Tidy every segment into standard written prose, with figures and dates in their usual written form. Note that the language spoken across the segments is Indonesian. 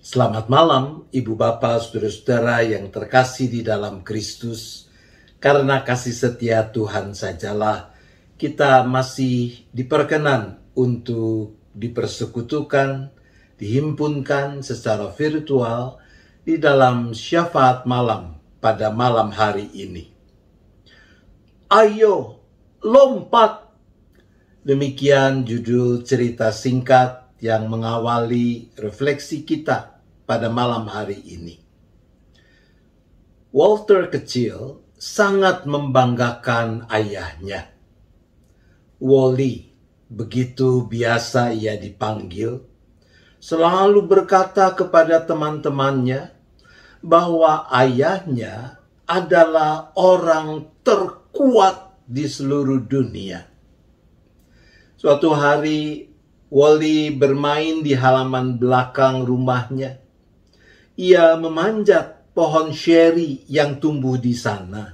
Selamat malam, Ibu Bapak, Saudara-saudara yang terkasih di dalam Kristus. Karena kasih setia Tuhan sajalah kita masih diperkenan untuk dipersekutukan, dihimpunkan secara virtual di dalam syafaat malam pada malam hari ini. Ayo, lompat! Demikian judul cerita singkat yang mengawali refleksi kita pada malam hari ini. Walter kecil sangat membanggakan ayahnya. Wally, begitu biasa ia dipanggil, selalu berkata kepada teman-temannya bahwa ayahnya adalah orang terkuat di seluruh dunia. Suatu hari, Wally bermain di halaman belakang rumahnya. Ia memanjat pohon syeri yang tumbuh di sana.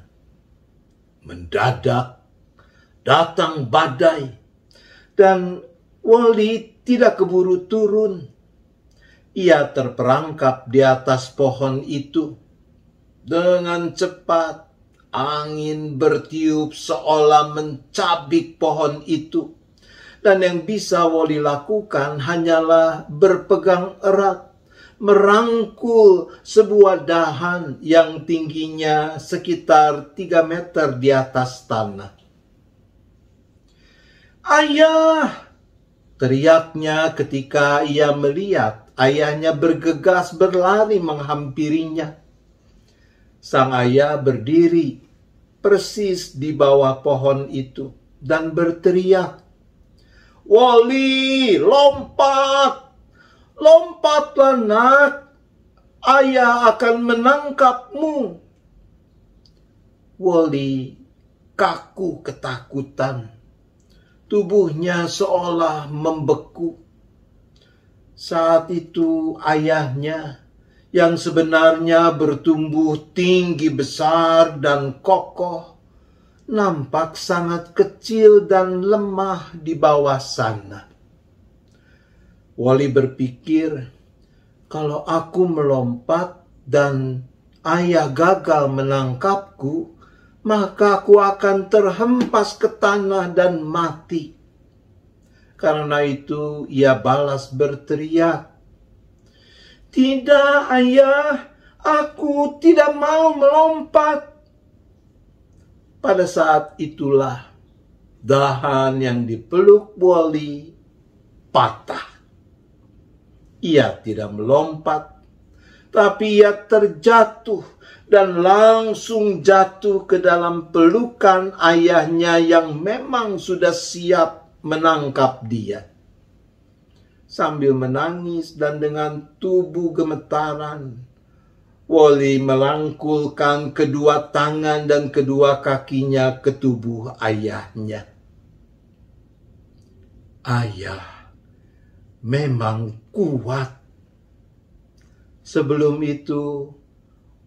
Mendadak datang badai dan Wally tidak keburu turun. Ia terperangkap di atas pohon itu. Dengan cepat angin bertiup seolah mencabik pohon itu. Dan yang bisa Wally lakukan hanyalah berpegang erat, merangkul sebuah dahan yang tingginya sekitar 3 meter di atas tanah. "Ayah!" teriaknya ketika ia melihat ayahnya bergegas berlari menghampirinya. Sang ayah berdiri persis di bawah pohon itu dan berteriak, "Wally, lompat! Lompatlah nak! Ayah akan menangkapmu!" Wally kaku ketakutan. Tubuhnya seolah membeku. Saat itu ayahnya yang sebenarnya bertumbuh tinggi besar dan kokoh, nampak sangat kecil dan lemah di bawah sana. Wally berpikir, kalau aku melompat dan ayah gagal menangkapku, maka aku akan terhempas ke tanah dan mati. Karena itu ia balas berteriak, "Tidak ayah, aku tidak mau melompat." Pada saat itulah dahan yang dipeluk Wally patah. Ia tidak melompat, tapi ia terjatuh dan langsung jatuh ke dalam pelukan ayahnya yang memang sudah siap menangkap dia. Sambil menangis dan dengan tubuh gemetaran, Wally melangkulkan kedua tangan dan kedua kakinya ke tubuh ayahnya. Ayah memang kuat. Sebelum itu,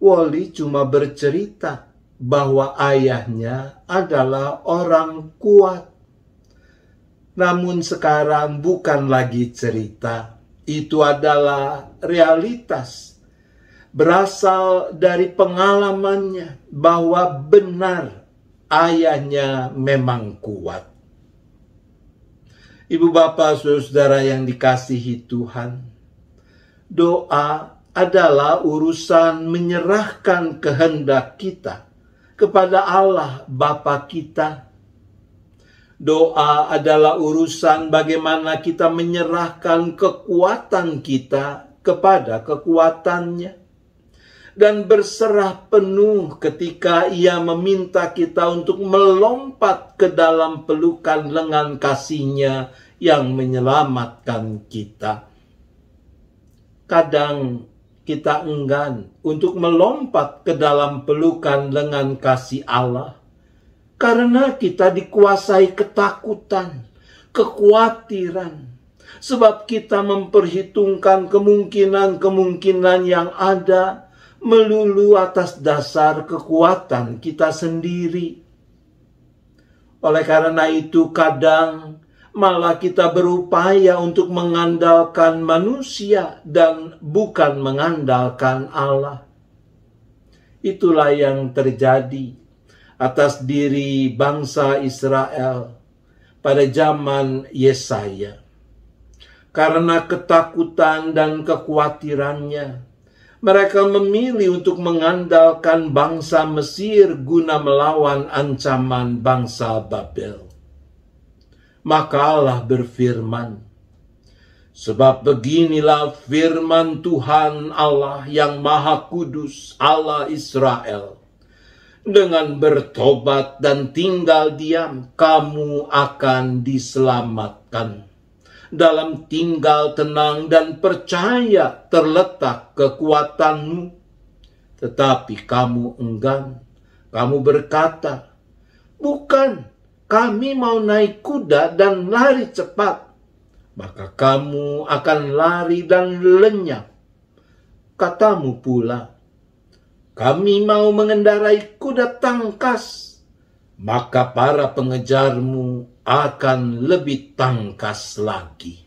Wally cuma bercerita bahwa ayahnya adalah orang kuat. Namun sekarang bukan lagi cerita, itu adalah realitas. Berasal dari pengalamannya bahwa benar ayahnya memang kuat. Ibu bapak saudara yang dikasihi Tuhan, doa adalah urusan menyerahkan kehendak kita kepada Allah Bapa kita. Doa adalah urusan bagaimana kita menyerahkan kekuatan kita kepada kekuatannya. Dan berserah penuh ketika ia meminta kita untuk melompat ke dalam pelukan lengan kasih-Nya yang menyelamatkan kita. Kadang kita enggan untuk melompat ke dalam pelukan lengan kasih Allah karena kita dikuasai ketakutan, kekhawatiran, sebab kita memperhitungkan kemungkinan-kemungkinan yang ada melulu atas dasar kekuatan kita sendiri. Oleh karena itu kadang Malah kita berupaya untuk mengandalkan manusia dan bukan mengandalkan Allah. Itulah yang terjadi atas diri bangsa Israel pada zaman Yesaya. Karena ketakutan dan kekhawatirannya, mereka memilih untuk mengandalkan bangsa Mesir guna melawan ancaman bangsa Babel. Maka Allah berfirman, sebab beginilah firman Tuhan Allah yang Maha Kudus, Allah Israel. Dengan bertobat dan tinggal diam, kamu akan diselamatkan. Dalam tinggal tenang dan percaya terletak kekuatanmu. Tetapi kamu enggan, kamu berkata, bukan, kami mau naik kuda dan lari cepat. Maka kamu akan lari dan lenyap. Katamu pula, kami mau mengendarai kuda tangkas. Maka para pengejarmu akan lebih tangkas lagi.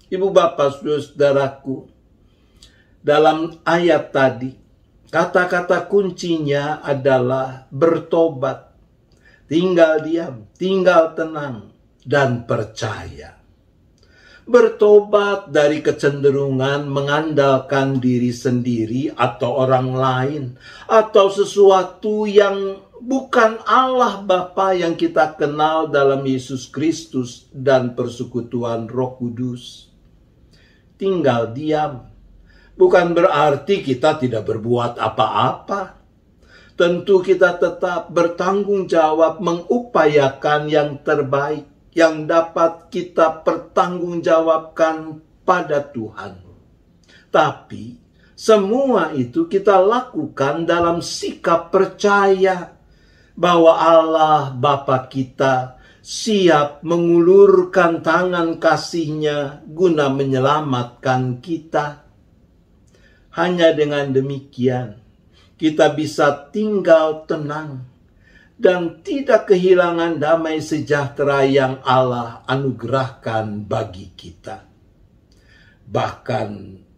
Ibu bapak saudaraku, dalam ayat tadi, kata-kata kuncinya adalah bertobat, tinggal diam, tinggal tenang, dan percaya. Bertobat dari kecenderungan mengandalkan diri sendiri atau orang lain, atau sesuatu yang bukan Allah Bapa yang kita kenal dalam Yesus Kristus dan persekutuan Roh Kudus. Tinggal diam bukan berarti kita tidak berbuat apa-apa. Tentu kita tetap bertanggung jawab mengupayakan yang terbaik yang dapat kita pertanggungjawabkan pada Tuhan. Tapi semua itu kita lakukan dalam sikap percaya bahwa Allah Bapa kita siap mengulurkan tangan kasih-Nya guna menyelamatkan kita. Hanya dengan demikian kita bisa tinggal tenang dan tidak kehilangan damai sejahtera yang Allah anugerahkan bagi kita. Bahkan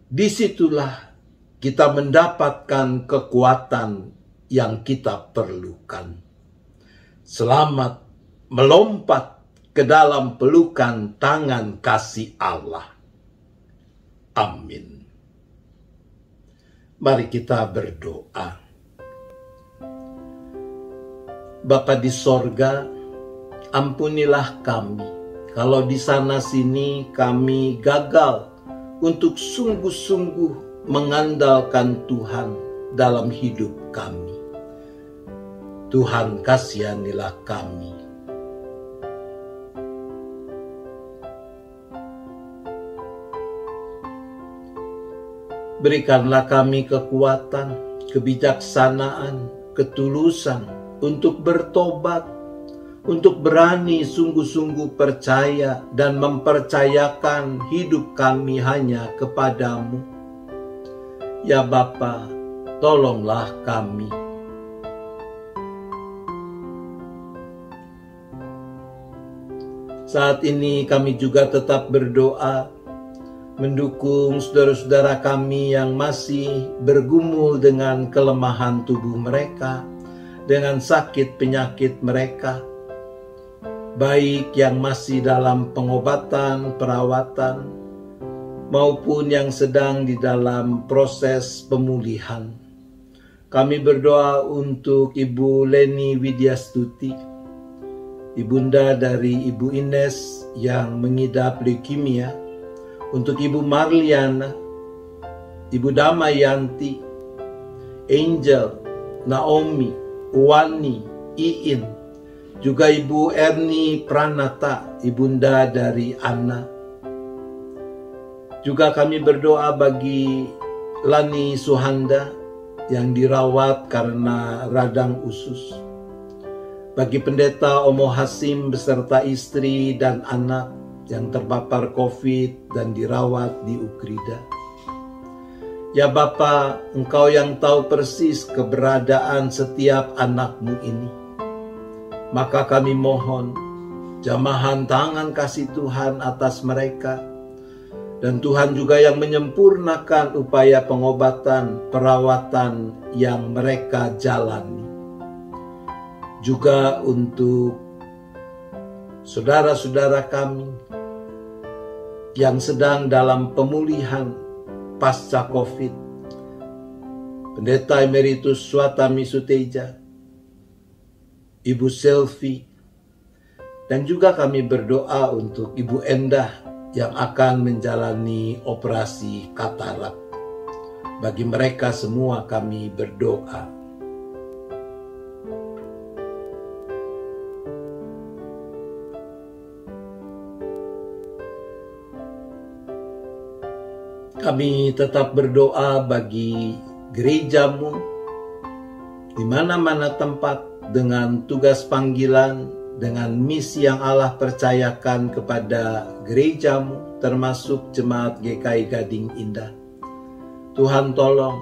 disitulah kita mendapatkan kekuatan yang kita perlukan. Selamat melompat ke dalam pelukan tangan kasih Allah. Amin. Mari kita berdoa. Bapa di sorga, ampunilah kami kalau di sana sini kami gagal untuk sungguh-sungguh mengandalkan Tuhan dalam hidup kami. Tuhan, kasihanilah kami. Berikanlah kami kekuatan, kebijaksanaan, ketulusan untuk bertobat, untuk berani sungguh-sungguh percaya dan mempercayakan hidup kami hanya kepadamu. Ya Bapa, tolonglah kami. Saat ini kami juga tetap berdoa, mendukung saudara-saudara kami yang masih bergumul dengan kelemahan tubuh mereka, dengan sakit penyakit mereka, baik yang masih dalam pengobatan, perawatan, maupun yang sedang di dalam proses pemulihan. Kami berdoa untuk Ibu Leni Widyastuti, ibunda dari Ibu Ines yang mengidap leukemia, untuk Ibu Marliana, Ibu Damayanti, Angel, Naomi, Wani, Iin, juga Ibu Erni Pranata, ibunda dari Ana. Juga kami berdoa bagi Lani Suhanda yang dirawat karena radang usus. Bagi Pendeta Omo Hasim beserta istri dan anak yang terpapar COVID dan dirawat di Ukrida. Ya Bapa, Engkau yang tahu persis keberadaan setiap anakmu ini. Maka kami mohon, jamahan tangan kasih Tuhan atas mereka. Dan Tuhan juga yang menyempurnakan upaya pengobatan, perawatan yang mereka jalani. Juga untuk saudara-saudara kami yang sedang dalam pemulihan pasca COVID, Pendeta Emeritus Swatami Suteja, Ibu Selvi, dan juga kami berdoa untuk Ibu Endah yang akan menjalani operasi katarak. Bagi mereka semua kami berdoa. Kami tetap berdoa bagi gerejamu di mana-mana tempat dengan tugas panggilan, dengan misi yang Allah percayakan kepada gerejamu, termasuk jemaat GKI Gading Indah. Tuhan tolong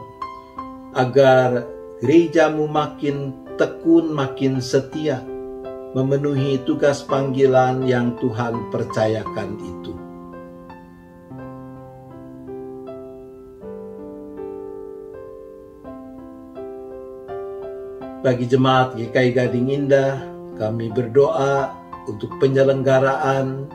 agar gerejamu makin tekun, makin setia memenuhi tugas panggilan yang Tuhan percayakan itu. Bagi jemaat GKI Gading Indah, kami berdoa untuk penyelenggaraan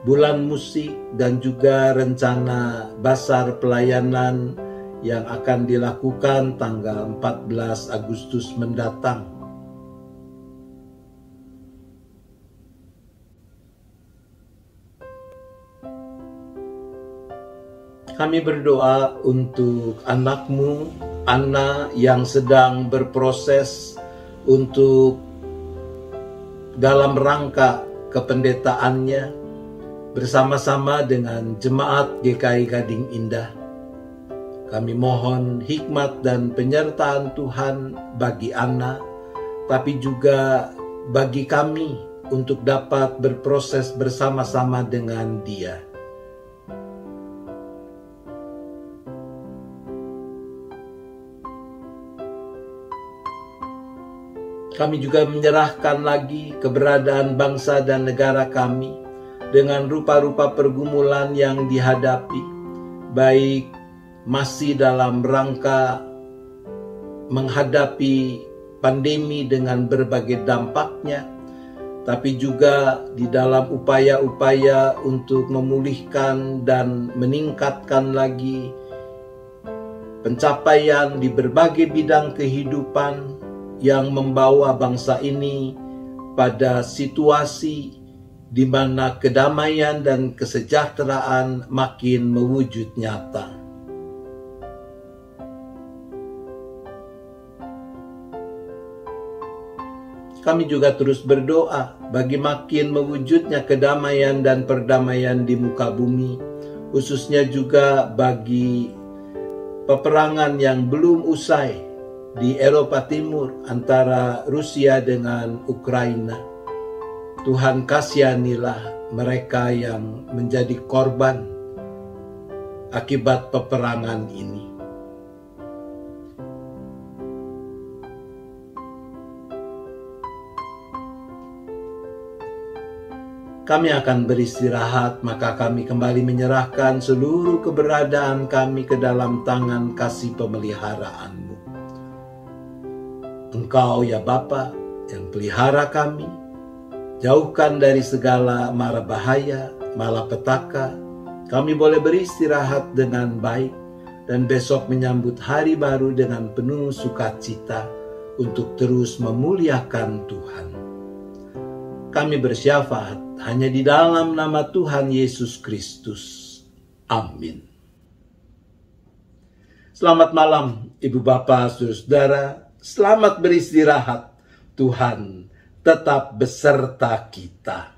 bulan musik dan juga rencana basar pelayanan yang akan dilakukan tanggal 14 Agustus mendatang. Kami berdoa untuk anakmu, Anna, yang sedang berproses untuk dalam rangka kependetaannya bersama-sama dengan jemaat GKI Gading Indah. Kami mohon hikmat dan penyertaan Tuhan bagi Anna, tapi juga bagi kami untuk dapat berproses bersama-sama dengan dia. Kami juga menyerahkan lagi keberadaan bangsa dan negara kami dengan rupa-rupa pergumulan yang dihadapi, baik masih dalam rangka menghadapi pandemi dengan berbagai dampaknya, tapi juga di dalam upaya-upaya untuk memulihkan dan meningkatkan lagi pencapaian di berbagai bidang kehidupan yang membawa bangsa ini pada situasi di mana kedamaian dan kesejahteraan makin mewujud nyata. Kami juga terus berdoa bagi makin mewujudnya kedamaian dan perdamaian di muka bumi, khususnya juga bagi peperangan yang belum usai di Eropa Timur antara Rusia dengan Ukraina. Tuhan kasihanilah mereka yang menjadi korban akibat peperangan ini. Kami akan beristirahat, maka kami kembali menyerahkan seluruh keberadaan kami ke dalam tangan kasih pemeliharaan-Mu. Engkau ya Bapa yang pelihara kami, jauhkan dari segala mara bahaya, malapetaka. Kami boleh beristirahat dengan baik dan besok menyambut hari baru dengan penuh sukacita untuk terus memuliakan Tuhan. Kami bersyafaat hanya di dalam nama Tuhan Yesus Kristus. Amin. Selamat malam Ibu Bapak, Saudara. Selamat beristirahat. Tuhan tetap beserta kita.